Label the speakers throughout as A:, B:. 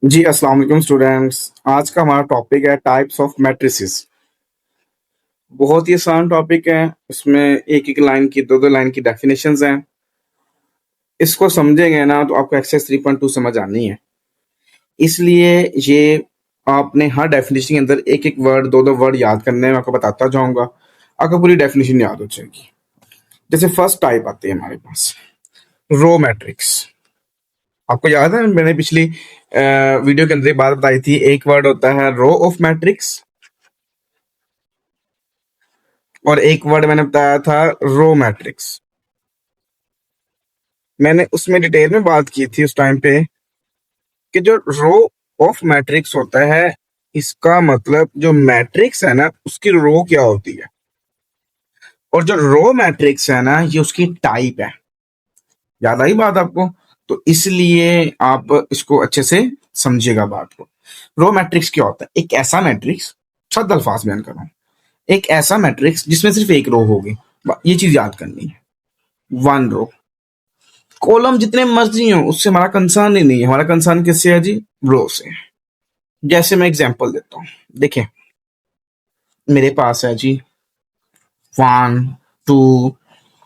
A: जी, अस्सलाम वालेकुम स्टूडेंट्स। आज का हमारा टॉपिक है टाइप्स ऑफ मैट्रिसेस। बहुत ही आसान टॉपिक है। इसमें एक-एक लाइन की, दो-दो लाइन की डेफिनेशंस हैं। इसको समझेंगे ना तो आपको एक्सरसाइज 3.2 समझ आनी है। इसलिए ये आपने हर डेफिनेशन के अंदर एक-एक वर्ड, दो-दो वर्ड याद करने हैं। मैं आपको बताता जाऊँगा, आपको पूरी डेफिनेशन याद हो जाएगी। जैसे फर्स्ट टाइप आती है हमारे पास, रो मैट्रिक्स। आपको याद है मैंने पिछली वीडियो के अंदर ये बात बताई थी, एक वर्ड होता है रो ऑफ मैट्रिक्स और एक वर्ड मैंने बताया था रो मैट्रिक्स। मैंने उसमें डिटेल में बात की थी उस टाइम पे कि जो रो ऑफ मैट्रिक्स होता है, इसका मतलब जो मैट्रिक्स है ना उसकी रो क्या होती है, और जो रो मैट्रिक्स है ना ये उसकी टाइप है। याद आई बात आपको? तो इसलिए आप इसको अच्छे से समझिएगा बात को। रो मैट्रिक्स क्या होता है? एक ऐसा मैट्रिक्स, शब्द अल्फाज बयान कर रहा हूं, एक ऐसा मैट्रिक्स जिसमें सिर्फ एक रो होगी। ये चीज याद करनी है। One row. कॉलम जितने मर्जी हो उससे हमारा कंसर्न ही नहीं है। हमारा कंसर्न किससे है जी? रो से। जैसे मैं एग्जांपल देता हूँ, देखिए मेरे पास है जी 1 2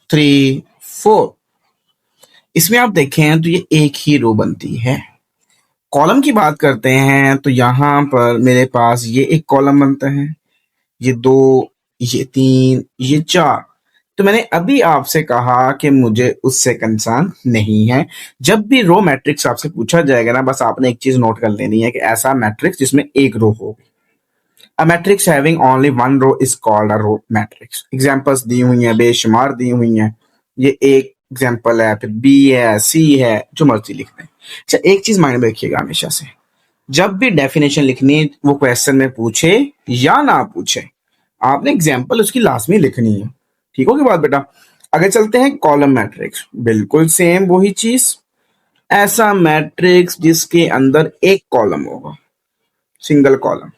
A: 3 4। इसमें आप देखें तो ये एक ही रो बनती है। कॉलम की बात करते हैं तो यहां पर मेरे पास ये एक कॉलम बनता है, ये दो, ये तीन, ये चार। तो मैंने अभी आपसे कहा कि मुझे उससे कंसर्न नहीं है। जब भी रो मैट्रिक्स आपसे पूछा जाएगा ना, बस आपने एक चीज नोट कर लेनी है कि ऐसा मैट्रिक्स जिसमें एक रो हो। A matrix having only one row is called a row matrix. Examples दी हुई हैं, बेशुमार दी हुई हैं। ये एक एग्जांपल है, फिर बी है, सी है, जो मर्जी लिख दें। अच्छा, एक चीज माइंड में रखिएगा हमेशा से, जब भी डेफिनेशन लिखनी वो क्वेश्चन में पूछे या ना पूछे, आपने एग्जाम्पल उसकी लाजमी लिखनी है। ठीक होगी बात बेटा? आगे चलते हैं। कॉलम मैट्रिक्स बिल्कुल सेम वही चीज। ऐसा मैट्रिक्स जिसके अंदर एक कॉलम होगा, सिंगल कॉलम।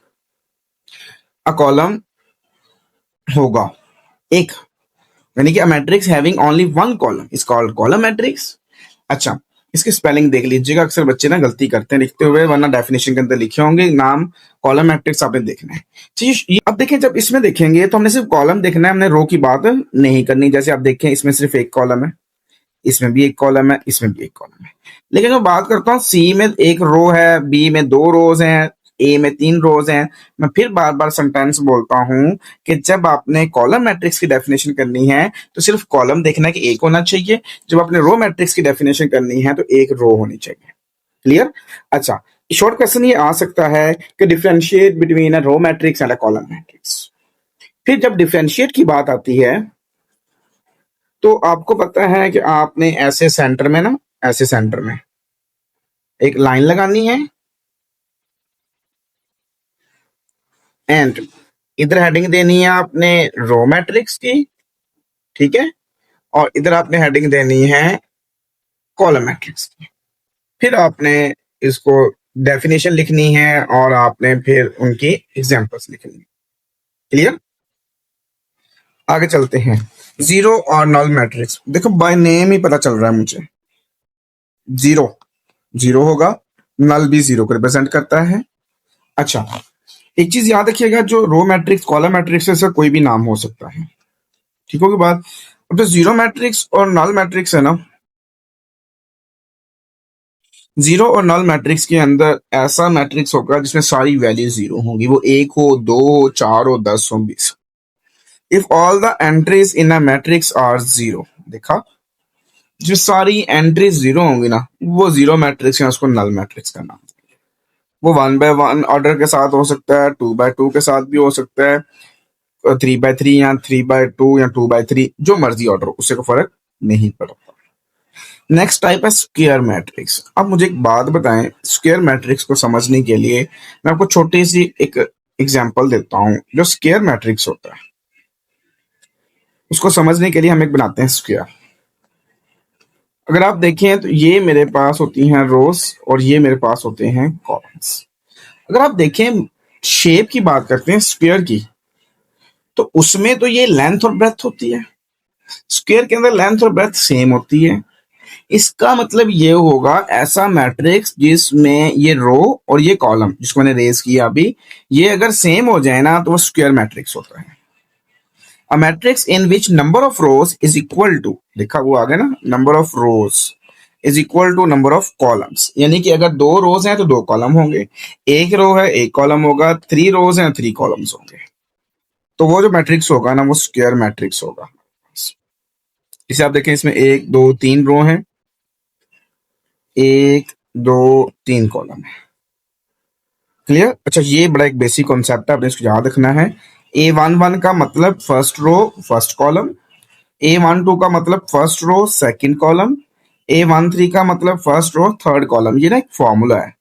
A: अ कॉलम होगा एक, यानी कि अ matrix having only one column is called column matrix. अच्छा, इसकी स्पेलिंग देख लीजिएगा। अक्सर बच्चे ना गलती करते हैं लिखते हुए, वरना डेफिनेशन के अंदर लिखे होंगे नाम। कॉलम मैट्रिक्स आपने देखना है। चलिए अब देखें, जब इसमें देखेंगे तो हमने सिर्फ कॉलम देखना है, हमने रो की बात नहीं करनी। जैसे आप देखें इसमें सिर्फ एक कॉलम है, इसमें भी एक कॉलम है, इसमें भी एक कॉलम है। लेकिन मैं बात करता हूँ सी में एक रो है, बी में दो रोज हैं, ए में तीन रोज हैं। मैं फिर बार बार सेंटेंस बोलता हूँ कि जब आपने कॉलम मैट्रिक्स की डेफिनेशन करनी है तो सिर्फ कॉलम देखना है कि एक होना चाहिए। जब आपने रो मैट्रिक्स की डेफिनेशन करनी है तो एक रो होनी चाहिए। क्लियर? अच्छा, शॉर्ट क्वेश्चन ये आ सकता है कि differentiate between a row matrix and a column matrix. फिर जब डिफरेंशिएट की बात आती है तो आपको पता है कि आपने ऐसे सेंटर में ना, ऐसे सेंटर में एक लाइन लगानी है, एंड इधर हेडिंग देनी है आपने रो मैट्रिक्स की, ठीक है, और इधर आपने हेडिंग देनी है कॉलम मैट्रिक्स की। फिर आपने इसको डेफिनेशन लिखनी है और आपने फिर उनकी एग्जांपल्स लिखनी है। क्लियर? आगे चलते हैं। जीरो और नल मैट्रिक्स। देखो बाय नेम ही पता चल रहा है मुझे। जीरो जीरो होगा, नल भी जीरो को रिप्रेजेंट करता है। अच्छा, एक चीज याद रखिएगा, जो रो मैट्रिक्स कॉलम मैट्रिक्स है, कोई भी नाम हो सकता है। ठीक होगी बात? अब जो जीरो मैट्रिक्स और नल मैट्रिक्स है ना, जीरो और नल मैट्रिक्स के अंदर ऐसा मैट्रिक्स होगा जिसमें सारी वैल्यू जीरो होंगी। वो एक हो, दो हो, चार हो, 10 हो, 20। If all the entries in a matrix are zero, देखा, जो सारी एंट्रीज जीरो होंगी ना वो जीरो मैट्रिक्स है, उसको नल मैट्रिक्स का नाम। वो 1 by 1 ऑर्डर के साथ हो सकता है, 2 by 2 के साथ भी हो सकता है, 3 by 3 या 3 by 2 या 2 by 3, जो मर्जी ऑर्डर हो, उससे कोई फर्क नहीं पड़ता। नेक्स्ट टाइप है स्क्वायर मैट्रिक्स। अब मुझे एक बात बताएं, स्क्वायर मैट्रिक्स को समझने के लिए मैं आपको छोटी सी एक एग्जांपल देता हूं। जो स्क्वायर मैट्रिक्स होता है उसको समझने के लिए हम एक बनाते हैं स्क्वायर। अगर आप देखें तो ये मेरे पास होती हैं रोज और ये मेरे पास होते हैं कॉलम्स। अगर आप देखें, शेप की बात करते हैं स्क्वायर की, तो उसमें तो ये लेंथ और ब्रेथ होती है। स्क्वायर के अंदर लेंथ और ब्रेथ सेम होती है। इसका मतलब ये होगा ऐसा मैट्रिक्स जिसमें ये रो और ये कॉलम जिसको मैंने रेज किया अभी, ये अगर सेम हो जाए ना तो वो स्क्वायर मैट्रिक्स होता है। A matrix in which number of rows is equal to, लिखा हुआ आ गया ना, number of rows is equal to number of columns, यानी कि अगर 2 रोज हैं तो 2 कॉलम होंगे, 1 रो है 1 कॉलम होगा, 3 रोज हैं 3 कॉलम्स होंगे। तो वो जो मैट्रिक्स होगा ना वो स्क्वायर मैट्रिक्स होगा। इसे आप देखें, इसमें 1 2 3 रो हैं, 1 2 3 कॉलम है। क्लियर? अच्छा, ये बड़ा एक बेसिक कॉन्सेप्ट है, आपने इसको याद रखना है। A11 का मतलब first row first column, A12 का मतलब first row second column, A13 का मतलब फर्स्ट रो थर्ड कॉलम। ये ना एक फॉर्मूला है,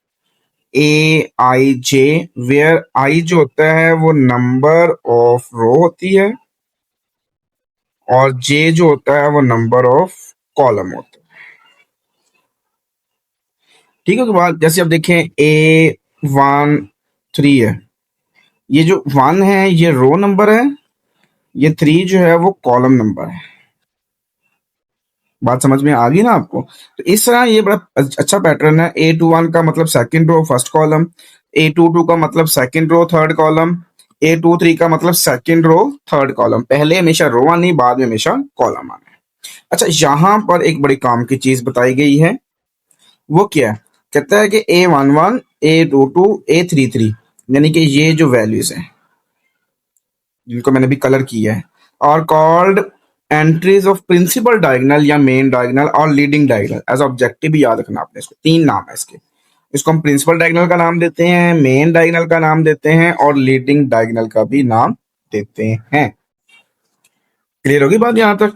A: AIJ, वेयर I जो होता है वो नंबर ऑफ रो होती है और J जो होता है वो नंबर ऑफ कॉलम होता है। ठीक है, तो बाद जैसे आप देखें A13 है, ये जो 1 है ये रो नंबर है, ये 3 जो है वो कॉलम नंबर है। बात समझ में आ गई ना आपको? तो इस तरह ये बड़ा अच्छा पैटर्न है। A21 का मतलब second row first column, A22 का मतलब second row third column, A23 का मतलब सेकंड रो थर्ड कॉलम। पहले हमेशा रो आनी, बाद में हमेशा कॉलम आना है। अच्छा, यहां पर एक बड़ी काम की चीज बताई गई है, वो क्या है? कहता है कि A11 A22 A33, यानी कि ये जो वैल्यूज हैं जिनको मैंने भी कलर किया है, और called entries of principal diagonal या मेन डायगोनल और लीडिंग डायगोनल। एज ऑब्जेक्टिव भी याद रखना आपने इसको, 3 नाम है इसके। इसको हम प्रिंसिपल डायगोनल का नाम देते हैं, मेन डायगोनल का नाम देते हैं और लीडिंग डायगोनल का भी नाम देते हैं। क्लियर होगी बात यहां तक?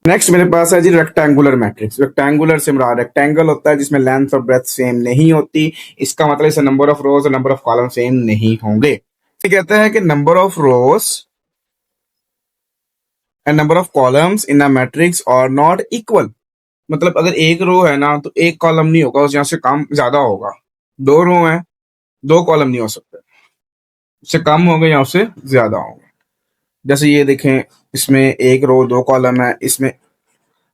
A: नेक्स्ट मेरे पास है जी रेक्टेंगुलर मैट्रिक्स। रेक्टेंगुलर से मुराद रेक्टेंगल होता है जिसमें लेंथ और ब्रेथ सेम नहीं होती। इसका मतलब इसे नंबर ऑफ रोज और नंबर ऑफ कॉलम सेम नहीं होंगे। तो कहता है कि number of rows and number of columns in a matrix are not equal. मतलब अगर एक रो है ना तो एक कॉलम नहीं होगा, उस यहाँ से कम ज्यादा होगा। 2 रो है, 2 कॉलम नहीं हो सकते, उससे कम होंगे या उससे ज्यादा होंगे। जैसे ये देखें, इसमें 1 रो 2 कॉलम है, इसमें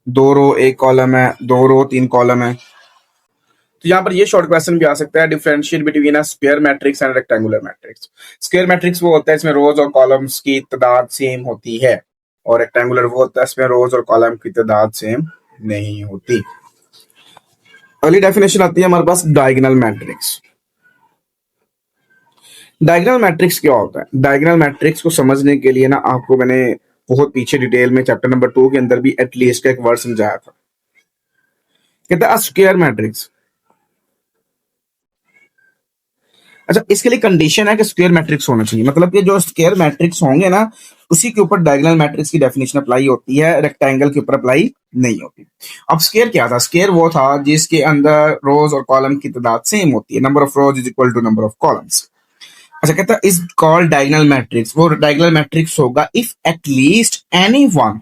A: 2 रो 1 कॉलम है, 2 रो 3 कॉलम है। तो यहाँ पर ये शॉर्ट क्वेश्चन भी आ सकता है, differentiate between a square matrix and rectangular matrix. Square matrix वो होता है इसमें रोज और कॉलम्स की तादाद सेम होती है, और रेक्टेंगुलर वो होता है इसमें रोज और कॉलम की तादाद सेम नहीं होती। अगली डेफिनेशन आती है हमारे पास डायगोनल मैट्रिक्स। डायगोनल मैट्रिक्स क्या होता है? डायगोनल मैट्रिक्स को समझने के लिए ना आपको मैंने बहुत पीछे डिटेल में चैप्टर नंबर 2 के अंदर भी एटलीस्ट का एक वर्ड समझाया था। कहता है स्क्वायर मैट्रिक्स। अच्छा, इसके लिए कंडीशन है कि स्क्वायर मैट्रिक्स होना चाहिए, मतलब कि जो स्क्वायर मैट्रिक्स होंगे ना उसी के ऊपर डायगोनल मैट्रिक्स की डेफिनेशन अप्लाई होती है, रेक्टेंगल के ऊपर अप्लाई नहीं होती। अब स्क्वायर क्या था? स्क्वायर वो था जिसके अंदर रोज और कॉलम की तादाद सेम होती है, number of rows is equal to number of columns. अच्छा, कहता है इज कॉल्ड डायगोनल मैट्रिक्स। वो डायगोनल मैट्रिक्स होगा if at least any one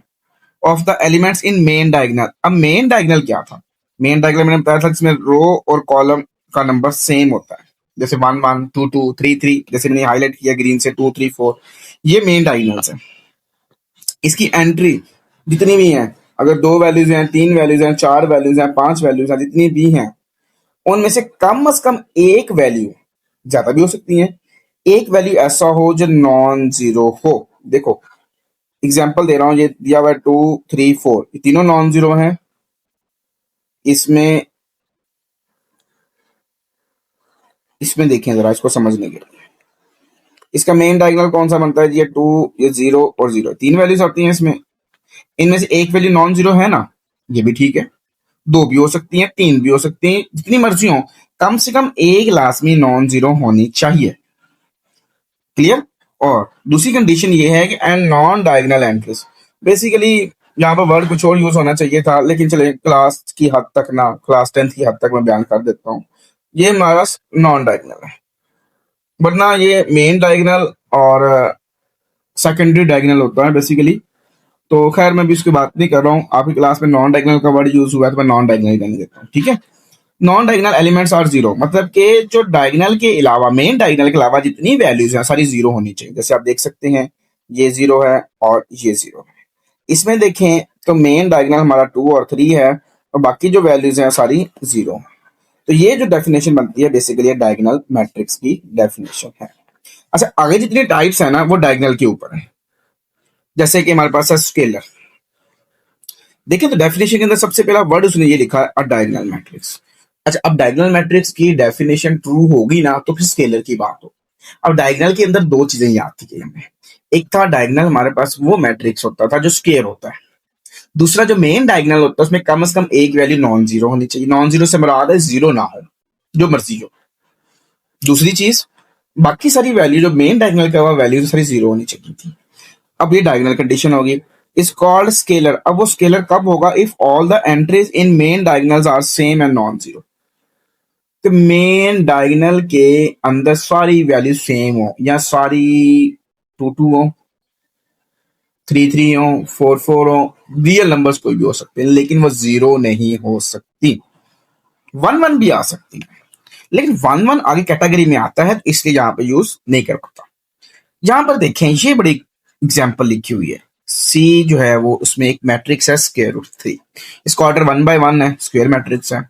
A: of the elements in main diagonal. अब मेन डायगोनल क्या था? मेन डायगोनल मैंने बताया था जिसमें रो और कॉलम का नंबर सेम होता है, जैसे 1 1 2 2 3 3, जैसे मैंने हाईलाइट किया ग्रीन से 2 3 4, ये मेन डायगोनल्स है। इसकी एंट्री जितनी भी हैं, अगर 2 वैल्यूज हैं, 3 वैल्यूज हैं, 4 वैल्यूज हैं, 5 वैल्यूज हैं, जितनी भी हैं उनमें से कम एक वैल्यू, ज्यादा भी हो सकती है, एक वैल्यू ऐसा हो जो नॉन जीरो हो। देखो एग्जाम्पल दे रहा हूं, ये दिया हुआ है 2 3 4, ये तीनों नॉन जीरो हैं। इसमें इसमें देखें जरा इसको समझने के लिए, इसका मेन डायगोनल कौन सा बनता है? ये 2, ये 0 और 0, 3 वैल्यूज आती हैं इसमें। इनमें से एक वैल्यू नॉन जीरो है ना, ये भी ठीक है, 2 भी हो सकती हैं, 3 भी हो सकती हैं, जितनी मर्जी हो, कम से कम एक लाजमी नॉन जीरो होनी चाहिए। क्लियर? और दूसरी कंडीशन ये है कि and non diagonal entries. Basically यहाँ पर वर्ड कुछ और यूज होना चाहिए था, लेकिन चले क्लास की हद तक ना, क्लास 10th की हद तक मैं बयान कर देता हूँ। ये हमारा नॉन डायगोनल है, वरना ये मेन डायगोनल और सेकेंडरी डायगोनल होता है बेसिकली। तो खैर मैं भी उसकी बात नहीं कर रहा हूँ, आपकी क्लास में नॉन डायगोनल का वर्ड यूज हुआ है तो मैं नॉन डायगोनल ही रहने देता हूँ, ठीक है। Non diagonal elements are zero, मतलब कि जो डायगोनल के अलावा, मेन डायगोनल के अलावा जितनी वैल्यूज हैं सारी जीरो होनी चाहिए। जैसे आप देख सकते हैं ये 0 है और ये 0 है। इसमें देखें तो मेन डायगोनल हमारा 2 और 3 है, और बाकी जो वैल्यूज हैं सारी जीरो। तो ये जो डेफिनेशन बनती है बेसिकली डायगोनल मैट्रिक्स की डेफिनेशन है। अच्छा, आगे जितनी टाइप्स है ना वो डायगोनल के ऊपर है। जैसे कि हमारे पास है स्केलर। देखिए तो डेफिनेशन के अंदर सबसे पहला वर्ड उसने ये लिखा है अ डायगोनल मैट्रिक्स। अच्छा, अब डायगोनल मैट्रिक्स की डेफिनेशन ट्रू होगी ना तो फिर स्केलर की बात हो। अब डायगोनल के अंदर दो चीजें याद थी हमें। एक था डायगोनल हमारे पास वो मैट्रिक्स होता था जो स्क्वायर होता है। दूसरा जो मेन डायगोनल होता है उसमें कम से कम एक वैल्यू नॉन जीरो होनी चाहिए। नॉन जीरो से मुराद है जीरो ना हो, जो मर्जी हो। दूसरी चीज, बाकी सारी वैल्यू जो मेन डायगोनल का वैल्यू सारी जीरो होनी चाहिए थी। अब ये डायगोनल कंडीशन होगी। Is called scalar. अब वो स्केलर कब होगा? If all the entries in main diagonals are same and non zero. तो मेन डायगोनल के अंदर सारी वैल्यू सेम हो या सारी टू टू हो, थ्री थ्री हो, फोर फोर हो, रियल नंबर्स कोई भी हो सकते हैं, लेकिन वो जीरो नहीं हो सकती। वन वन भी आ सकती है, लेकिन वन वन आगे कैटेगरी में आता है, तो इसलिए यहां पे यूज नहीं कर पाता। यहां पर देखें, ये बड़ी एग्जाम्पल लिखी हुई है। सी जो है वो उसमें एक मैट्रिक्स है स्क्वायर रूट थ्री। इसका ऑर्डर वन बाय वन है, स्क्वायर मैट्रिक्स है।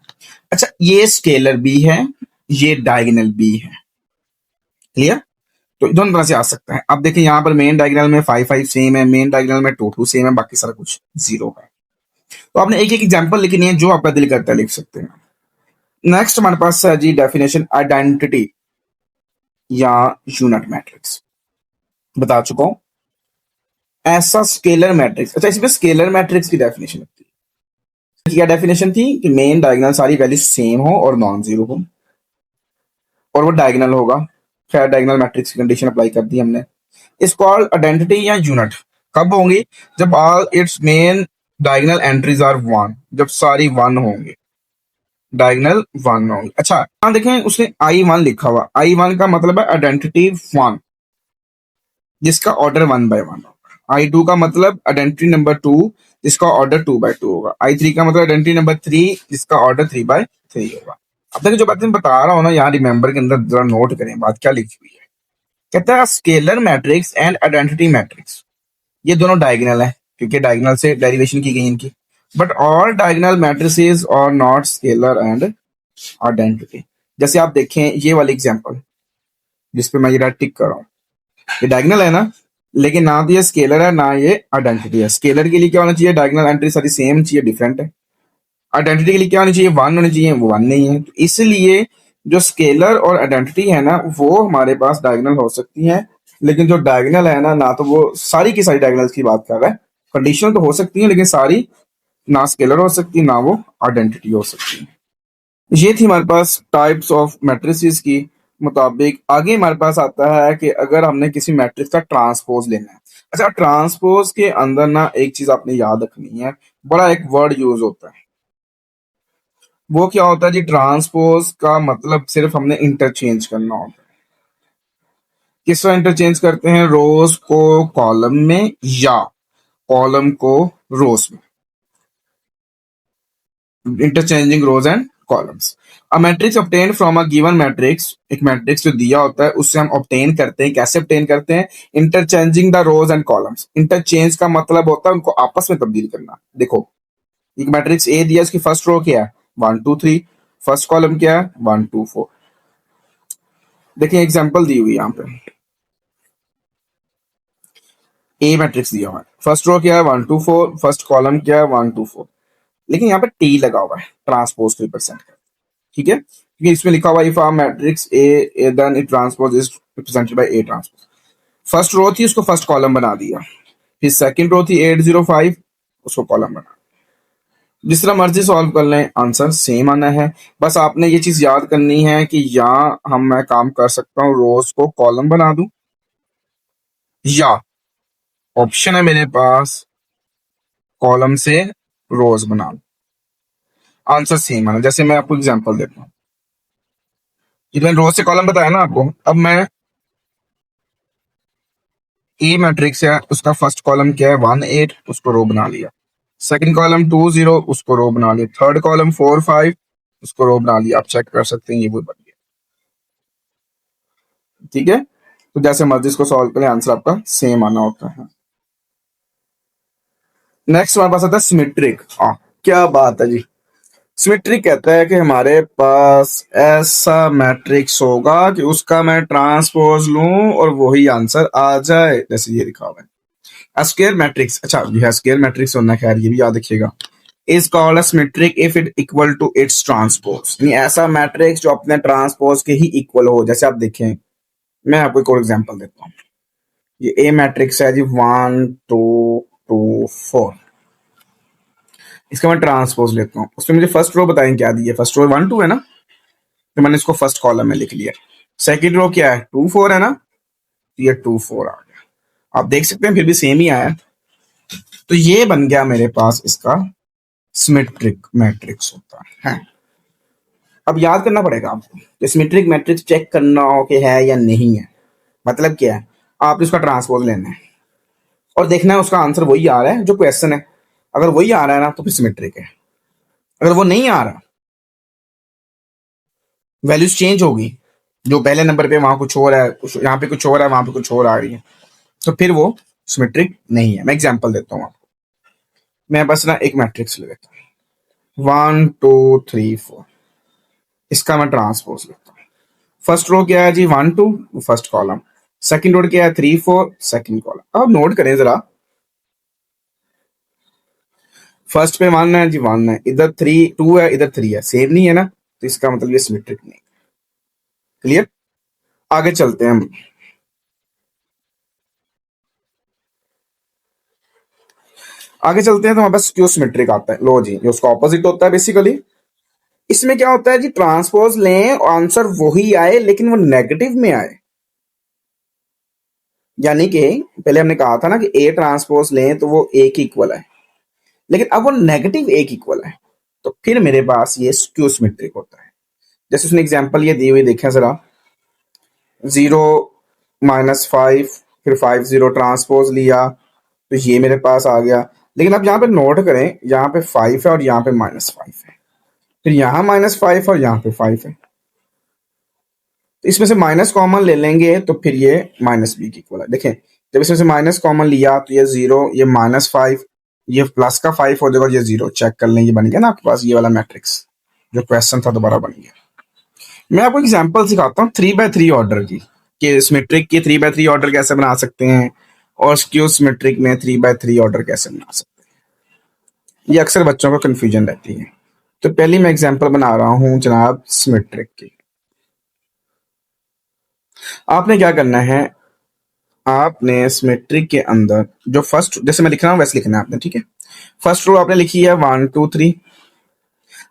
A: अच्छा, ये स्केलर भी है, ये डायगोनल भी है। क्लियर? तो दोनों तरह से आ सकता है। अब देखिए यहाँ पर मेन डायगोनल में फाइव फाइव सेम है, मेन डायगोनल में टू टू सेम है, बाकी सारा कुछ जीरो है। तो आपने एक एक एग्जाम्पल लिखनी है, जो आपका दिल करता है लिख सकते हैं। नेक्स्ट हमारे पास है जी डेफिनेशन आइडेंटिटी या यूनिट मैट्रिक्स। बता चुका हूं ऐसा स्केलर मैट्रिक्स। अच्छा, इसमें स्केलर मैट्रिक्स की डेफिनेशन होती है। क्या डेफिनेशन थी कि मेन डायगोनल सारी वैल्यू सेम हो और नॉन जीरो हो, और वो डायगोनल होगा। खैर, डायगोनल मैट्रिक्स की कंडीशन अप्लाई कर दी हमने। इज कॉल्ड आइडेंटिटी या यूनिट कब होंगी? जब all its main diagonal entries are one, जब सारी वन होंगे, डायगोनल वन होंगे। अच्छा, यहां देखें उसने आई वन लिखा हुआ। आई वन का मतलब है आइडेंटिटी वन, जिसका ऑर्डर वन बाय वन होगा। आई टू का मतलब आइडेंटिटी नंबर टू, जिसका ऑर्डर टू बाय टू होगा। आई थ्री का मतलब आइडेंटिटी नंबर थ्री, जिसका ऑर्डर थ्री बाय थ्री होगा। अब देखिए जो बात मैं बता रहा हूं ना, यहाँ रिमेंबर के अंदर जरा नोट करें बात क्या लिखी हुई है। कहता है scalar matrix and identity matrix, ये दोनों डायगोनल है क्योंकि डायगोनल से डेरिवेशन की गई इनकी। But all diagonal matrices are not scalar and identity. जैसे आप देखें ये वाली एग्जांपल जिसपे मैं ये टिक कर रहा हूँ, ये डायगोनल है ना, लेकिन ना तो ये स्केलर है ना ये आइडेंटिटी है। स्केलर के लिए क्या होना चाहिए? डायगोनल एंट्री सारी सेम चाहिए, डिफरेंट है। आइडेंटिटी के लिए क्या होनी चाहिए? वन होनी चाहिए, वो वन नहीं है। तो इसलिए जो स्केलर और आइडेंटिटी है ना, वो हमारे पास डायगोनल हो सकती है, लेकिन जो डायगोनल है ना तो वो सारी की सारी डायगोनल्स की बात कर रहा है। कंडीशनल तो हो सकती है, लेकिन सारी ना स्केलर हो सकती, ना वो आइडेंटिटी हो सकती है। ये थी हमारे पास टाइप्स ऑफ मैट्रिसेस की मुताबिक। आगे हमारे पास आता है कि अगर हमने किसी मैट्रिक्स का ट्रांसपोज लेना है। अच्छा, ट्रांसपोज के अंदर ना एक चीज आपने याद रखनी है, बड़ा एक वर्ड यूज होता है। वो क्या होता है जी? ट्रांसपोज का मतलब सिर्फ हमने इंटरचेंज करना होता है। किस तरह इंटरचेंज करते हैं? रोज को कॉलम में या कॉलम को रोज में, interchanging rows and columns. A matrix obtain from a given matrix, एक मैट्रिक्स जो दिया होता है उससे हम ऑब्टेन करते हैं। कैसे ऑब्टेन करते हैं? Interchanging the rows and columns. Interchange का मतलब होता है उनको आपस में तब्दील करना। देखो, एक मैट्रिक्स ए दिया, इसकी फर्स्ट रो क्या है? One two three. First column क्या है? One two four. देखिए एग्जांपल दी हुई है यहाँ पे, ए मैट्रिक्स दिया हुआ है, फर्स्ट रो क्या है? One two four, first column क्या है? One two four. लेकिन यहाँ पे टी लगा हुआ है, ट्रांसपोज को रिप्रेजेंट कर। ठीक है, क्योंकि इसमें लिखा हुआ if a matrix A then it transpose is represented by A transpose. First row थी, उसको फर्स्ट कॉलम बना दिया। फिर सेकंड रो थी 805, उसको कॉलम बना। जिस तरह मर्जी सॉल्व कर लें, आंसर सेम आना है। बस आपने ये चीज याद करनी है कि यहाँ मैं काम कर सकता हूँ, रोज को कॉलम बना दूं, या ऑप्शन है मेरे पास कॉलम से रोज बना लूं, आंसर सेम आना। जैसे मैं आपको एग्जांपल देता हूँ, ये मैंने रोज से कॉलम बताया ना आपको। अब मैं ए मैट्रिक्स है, उसका फर्स्ट कॉलम क्या है? वन एट, उसको रो बना लिया। सेकंड कॉलम टू जीरो, उसको रो बना लिया। थर्ड कॉलम फोर फाइव, उसको रो बना लिया। आप चेक कर सकते हैं, ये वो बन गया। ठीक है, तो जैसे मर्जी इसको सॉल्व करें, आंसर आपका सेम आना होता है। नेक्स्ट हमारे पास आता है सिमेट्रिक। हाँ, क्या बात है जी, सिमेट्रिक कहता है कि हमारे पास ऐसा मैट्रिक्स होगा कि उसका मैं ट्रांसपोज लूं और वही आंसर आ जाए, जैसे ये लिखा हुआ है स्क्वायर मैट्रिक्स। अच्छा, ये है स्क्वायर मैट्रिक्स होना, खैर ये भी याद रखिएगा। Is called a symmetric if it equal to its transpose, यानी ऐसा मैट्रिक्स जो अपने ट्रांसपोज के ही इक्वल हो। जैसे आप देखें, मैं आपको एक और एग्जांपल देता हूँ। ये ए मैट्रिक्स है जी, 1 2 2 4। इसका मैं ट्रांसपोज लेता हूँ, उसमें मुझे फर्स्ट रो बताएं क्या दी है। फर्स्ट रो 1 2 है ना, तो मैंने इसको फर्स्ट कॉलम में लिख लिया। सेकंड रो क्या है, 2 4 है ना, तो ये 2 4 आ गया। आप देख सकते हैं फिर भी सेम ही आया। तो ये बन गया मेरे पास इसका सिमेट्रिक मैट्रिक्स होता है। अब याद करना पड़ेगा आपको कि सिमेट्रिक मैट्रिक्स चेक करना हो कि है या नहीं है। मतलब क्या है, आप इसका ट्रांसपोज लेना है और देखना है उसका आंसर वही आ रहा है जो क्वेश्चन है। अगर वही आ रहा है ना तो फिर सिमेट्रिक है। अगर वो नहीं आ रहा, वैल्यूज चेंज होगी, जो पहले नंबर पे वहां कुछ और है, यहाँ पे कुछ और है, वहां पे कुछ और आ रही है, तो फिर वो सिमेट्रिक नहीं है। मैं एग्जांपल देता हूँ आपको। मैं बस ना एक मैट्रिक्स ले लेता हूँ, 1 2 3 4। इसका मैं ट्रांसपोज लेता हूँ। फर्स्ट रो क्या है जी, 1 2, फर्स्ट कॉलम। सेकंड रो क्या है, 3 4, सेकंड कॉलम। अब नोट करें जरा, फर्स्ट पे 1 है जी, 1 है, इधर 2 है, इधर 3 है, सेम नहीं है ना, तो इसका मतलब ये सिमेट्रिक नहीं। क्लियर? आगे चलते हैं हम। आगे चलते हैं तो हमारे पास स्क्यू सिमेट्रिक आता है। लो जी, ये उसका ऑपोजिट होता है बेसिकली। इसमें क्या होता है जी, ट्रांसपोज लें और आंसर वही आए लेकिन वो नेगेटिव में आए। यानी कि पहले हमने कहा था ना कि ए ट्रांसपोज लें तो वो ए की इक्वल है, लेकिन अब वो नेगेटिव ए की इक्वल है, तो फिर मेरे पास ये स्क्यू सिमेट्रिक होता है। जैसे उसने एग्जांपल ये दी हुई देखें जरा, 0 - 5, फिर 5 0 ट्रांसपोज लिया, तो ये मेरे पास आ गया। लेकिन आप यहाँ पे नोट करें, यहाँ पे 5 है और यहाँ पे -5 है, फिर यहाँ -5 और यहाँ पे 5 है, तो इसमें से माइनस कॉमन ले लेंगे तो फिर ये -b की इक्वल है। देखें, जब इसमें से माइनस कॉमन लिया तो ये 0, ये -5, ये प्लस का 5 हो जाएगा, ये 0। चेक कर लें, ये बन गया ना आपके पास ये वाला मैट्रिक्स जो क्वेश्चन था, दोबारा बन गया। मैं आपको एग्जांपल सिखाता हूँ 3x3 ऑर्डर की, कि सिमेट्रिक की 3x3 ऑर्डर कैसे बना सकते हैं और स्क्यू सिमेट्रिक में 3x3 ऑर्डर कैसे बना सकते हैं। ये अक्सर बच्चों को कंफ्यूजन रहती है। तो पहली मैं एग्जांपल बना रहा हूँ जनाब सिमेट्रिक की। आपने क्या करना है, आपने सिमेट्रिक के अंदर जो फर्स्ट, जैसे मैं लिख रहा हूँ वैसे लिखना है आपने, ठीक है। फर्स्ट रो आपने लिखी है 1 2 3,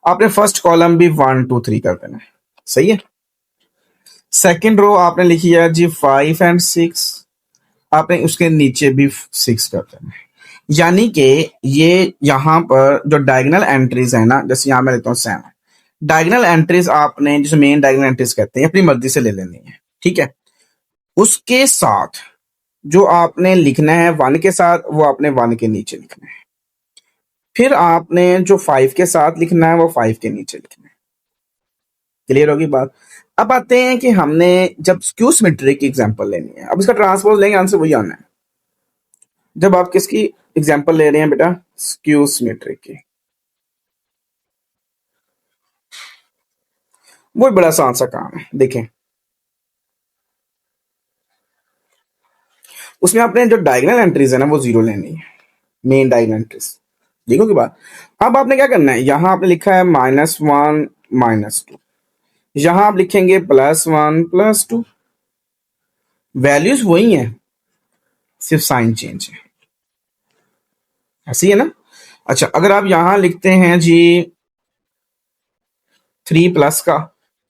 A: आपने फर्स्ट कॉलम भी 1 2 3 कर देना है, सही है। सेकंड रो आपने लिखी है जी 5 और 6, आपने उसके नीचे भी 6 कर देना है। यानी कि ये यहाँ पर जो डायगोनल एंट्रीज है ना, जैसे यहाँ मैं लेता हूँ 7, डायगोनल एंट्रीज आपने, जिसे मेन डायगोनल एंट्रीज कहते हैं, अपनी मर्जी से ले लेनी है, ठीक है। उसके साथ जो आपने लिखना है 1 के साथ, वो आपने 1 के नीचे लिखना है। फिर आपने जो 5 के साथ लिखना है वो 5 के नीचे लिखना है। क्लियर होगी बात? अब आते हैं कि हमने जब स्क्यू सिमेट्री की एग्जांपल लेनी है, अब इसका ट्रांसपोज लेंगे, आंसर वही आना है। जब आप किसकी एग्जांपल ले रहे हैं बेटा, स्क्यू सिमेट्री की, वो बड़ा आसान सा काम है। देखें, उसमें आपने जो डायगोनल एंट्रीज है ना वो 0 लेनी है, मेन डायगोनल एंट्रीज। देखो की बात। अब आपने क्या करना है, यहां आपने लिखा है -1 -2, यहां आप लिखेंगे +1 +2। वैल्यूज वही हैं, सिर्फ साइन चेंज है, ऐसी है ना। अच्छा, अगर आप यहां लिखते हैं जी 3 प्लस का,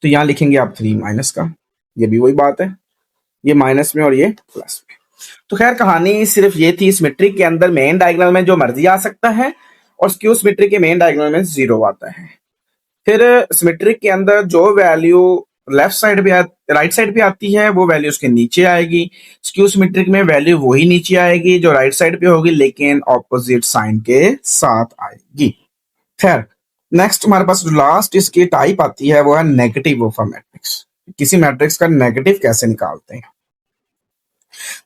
A: तो यहां लिखेंगे आप 3 माइनस का, ये भी वही बात है, ये माइनस में और ये प्लस में। तो खैर कहानी सिर्फ ये थी, सिमेट्रिक के अंदर मेन डायगोनल में जो मर्जी आ सकता है और स्क्यू सिमेट्रिक के मेन डायगोनल में 0 आता है। फिर सिमेट्रिक के अंदर जो वैल्यू लेफ्ट साइड पे राइट साइड पे आती है वो वैल्यू उसके नीचे आएगी। स्क्यू सिमेट्रिक में वैल्यू वही नीचे आएगी जो राइट साइड पे होगी, लेकिन ऑपोजिट साइन के साथ आएगी। खैर, नेक्स्ट हमारे पास जो लास्ट इसकी टाइप आती है वो है नेगेटिव ऑफ अ मैट्रिक्स। किसी मैट्रिक्स का नेगेटिव कैसे निकालते हैं।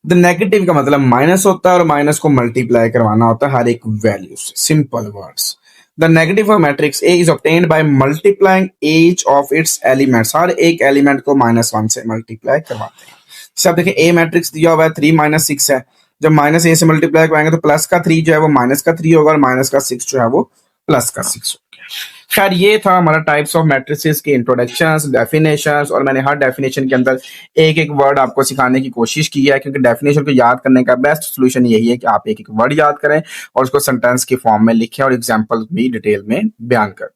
A: द नेगेटिव का मतलब माइनस होता है और माइनस को मल्टीप्लाई करवाना होता है हर एक वैल्यू से। Simple words, the negative of matrix A is obtained by multiplying each of its elements, हर एक एलिमेंट को -1 से मल्टीप्लाई करवाते हैं। जैसे आप देखिए ए मैट्रिक्स दिया हुआ है 3 - 6 है, जब माइनस ए से मल्टीप्लाई करवाएंगे तो प्लस का 3 जो है वो माइनस का 3 होगा और माइनस का 6 जो है वो प्लस का 6 हो गया। खैर ये था हमारा टाइप्स ऑफ मैट्रिसेस के इंट्रोडक्शंस, डेफिनेशंस, और मैंने हर डेफिनेशन के अंदर एक एक वर्ड आपको सिखाने की कोशिश की है, क्योंकि डेफिनेशन को याद करने का बेस्ट सोल्यूशन यही है कि आप एक एक वर्ड याद करें और उसको सेंटेंस की फॉर्म में लिखें और एग्जाम्पल भी डिटेल में बयान करें।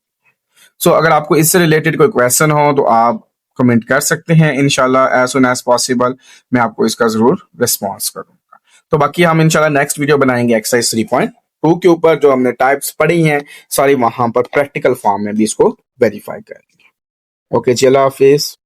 A: सो अगर आपको इससे रिलेटेड कोई क्वेश्चन हो तो आप कमेंट कर सकते हैं, इंशाल्लाह एज सुन एज पॉसिबल मैं आपको इसका जरूर रिस्पॉन्स करूंगा। तो बाकी हम इंशाल्लाह नेक्स्ट वीडियो बनाएंगे एक्सरसाइज 3.2 के ऊपर, जो हमने टाइप्स पढ़ी हैं सारी वहां पर प्रैक्टिकल फॉर्म में भी इसको वेरीफाई करेंगे। ओके जी, अल्लाह हाफिज।